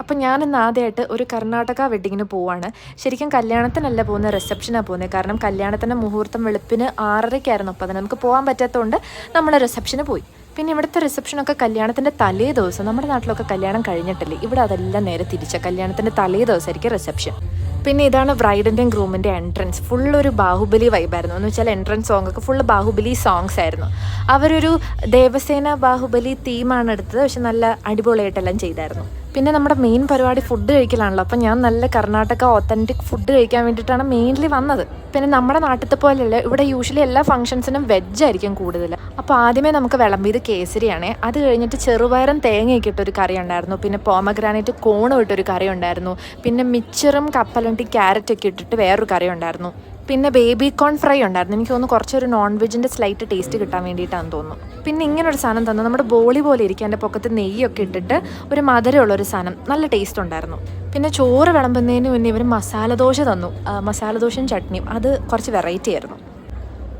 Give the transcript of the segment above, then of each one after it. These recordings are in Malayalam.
അപ്പം ഞാനിന്ന് ആദ്യമായിട്ട് ഒരു കർണാടക വെഡ്ഡിങ്ങിന് പോവാണ്. ശരിക്കും കല്യാണത്തിനല്ല പോകുന്നത്, റിസപ്ഷനാണ് പോകുന്നത്. കാരണം കല്യാണത്തിൻ്റെ മുഹൂർത്തം വെളുപ്പിന് 6:30-ആയിരുന്നു. അപ്പോൾ അതിന് നമുക്ക് പോകാൻ പറ്റാത്തതുകൊണ്ട് നമ്മൾ റിസപ്ഷന് പോയി. പിന്നെ ഇവിടുത്തെ റിസപ്ഷനൊക്കെ കല്യാണത്തിൻ്റെ തലേ ദിവസം, നമ്മുടെ നാട്ടിലൊക്കെ കല്യാണം കഴിഞ്ഞിട്ടില്ലേ, ഇവിടെ അതെല്ലാം നേരെ തിരിച്ച കല്യാണത്തിൻ്റെ തലേ ദിവസമായിരിക്കും റിസപ്ഷൻ. പിന്നെ ഇതാണ് ബ്രൈഡിൻ്റെയും ഗ്രൂമിൻ്റെ എൻട്രൻസ്. ഫുള്ളൊരു ബാഹുബലി വൈബായിരുന്നു. എന്ന് വെച്ചാൽ എൻട്രൻസ് സോങ്ങൊക്കെ ഫുള്ള് ബാഹുബലി സോങ്സ് ആയിരുന്നു. അവരൊരു ദേവസേന ബാഹുബലി തീമാണ് എടുത്തത്. പക്ഷെ നല്ല അടിപൊളിയായിട്ടെല്ലാം ചെയ്തായിരുന്നു. പിന്നെ നമ്മുടെ മെയിൻ പരിപാടി ഫുഡ് കഴിക്കലാണല്ലോ. അപ്പം ഞാൻ നല്ല കർണാടക ഒത്തൻറ്റിക് ഫുഡ് കഴിക്കാൻ വേണ്ടിയിട്ടാണ് മെയിൻലി വന്നത്. പിന്നെ നമ്മുടെ നാട്ടിലത്തെ പോലെയല്ല, ഇവിടെ യൂഷ്വലി എല്ലാ ഫംഗ്ഷൻസിനും വെജായിരിക്കും കൂടുതൽ. അപ്പോൾ ആദ്യമേ നമുക്ക് വിളമ്പിയത് കേസരിയാണേ. അത് കഴിഞ്ഞിട്ട് ചെറുപയറും തേങ്ങയൊക്കെ ഇട്ടൊരു കറി ഉണ്ടായിരുന്നു. പിന്നെ പോമഗ്രാനൈറ്റ് കോണും ഇട്ടൊരു കറി ഉണ്ടായിരുന്നു. പിന്നെ മിച്ചറും കപ്പലണ്ടി ക്യാരറ്റൊക്കെ ഇട്ടിട്ട് വേറൊരു കറി ഉണ്ടായിരുന്നു. പിന്നെ ബേബി കോൺ ഫ്രൈ ഉണ്ടായിരുന്നു. എനിക്ക് തോന്നുന്നു കുറച്ചൊരു നോൺ വെജിൻ്റെ സ്ലൈറ്റ് ടേസ്റ്റ് കിട്ടാൻ വേണ്ടിയിട്ടാണെന്ന് തോന്നുന്നു. പിന്നെ ഇങ്ങനൊരു സാധനം തന്നു, നമ്മുടെ ബോളി പോലെ ഇരിക്കും. എൻ്റെ പൊക്കത്ത് നെയ്യൊക്കെ ഇട്ടിട്ട് ഒരു മധുരമുള്ളൊരു സാധനം, നല്ല ടേസ്റ്റ് ഉണ്ടായിരുന്നു. പിന്നെ ചോറ് വിളമ്പുന്നതിന് മുന്നേ ഇവർ മസാലദോശ തന്നു. മസാലദോശയും ചട്നിയും, അത് കുറച്ച് വെറൈറ്റി ആയിരുന്നു.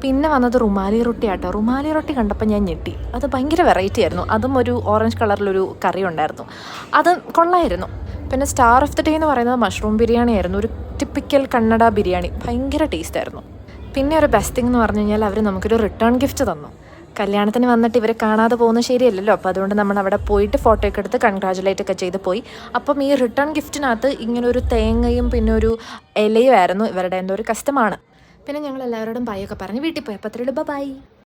പിന്നെ വന്നത് റുമാലി റൊട്ടി ആട്ടോ. റുമാലി റൊട്ടി കണ്ടപ്പോൾ ഞാൻ ഞെട്ടി. അത് ഭയങ്കര വെറൈറ്റി ആയിരുന്നു. അതും ഒരു ഓറഞ്ച് കളറിലൊരു കറി ഉണ്ടായിരുന്നു. അത് കൊള്ളായിരുന്നു. പിന്നെ സ്റ്റാർ ഓഫ് ദി ഡേ എന്ന് പറയുന്നത് മഷ്റൂം ബിരിയാണി ആയിരുന്നു. ഒരു ടിപ്പിക്കൽ കന്നഡ ബിരിയാണി, ഭയങ്കര ടേസ്റ്റ് ആയിരുന്നു. പിന്നെ ഒരു ബെസ്റ്റ് തിങ് എന്ന് പറഞ്ഞു കഴിഞ്ഞാൽ അവർ നമുക്കൊരു റിട്ടേൺ ഗിഫ്റ്റ് തന്നു. കല്യാണത്തിന് വന്നിട്ട് ഇവരെ കാണാതെ പോകുന്നത് ശരിയല്ലല്ലോ. അപ്പോൾ അതുകൊണ്ട് നമ്മൾ അവിടെ പോയിട്ട് ഫോട്ടോ ഒക്കെ എടുത്ത് കൺഗ്രാജുലേറ്റ് ഒക്കെ ചെയ്ത് പോയി. അപ്പം ഈ റിട്ടേൺ ഗിഫ്റ്റിനകത്ത് ഇങ്ങനൊരു തേങ്ങയും പിന്നെ ഒരു ഇലയും ആയിരുന്നു ഇവരുടെ എന്തോ ഒരു കസ്റ്റമാണ്. പിന്നെ ഞങ്ങൾ എല്ലാവരോടും ബൈ ഒക്കെ പറഞ്ഞ് വീട്ടിൽ പോയി. അപ്പോൾ അത്രയുള്ളൂ, ബൈ.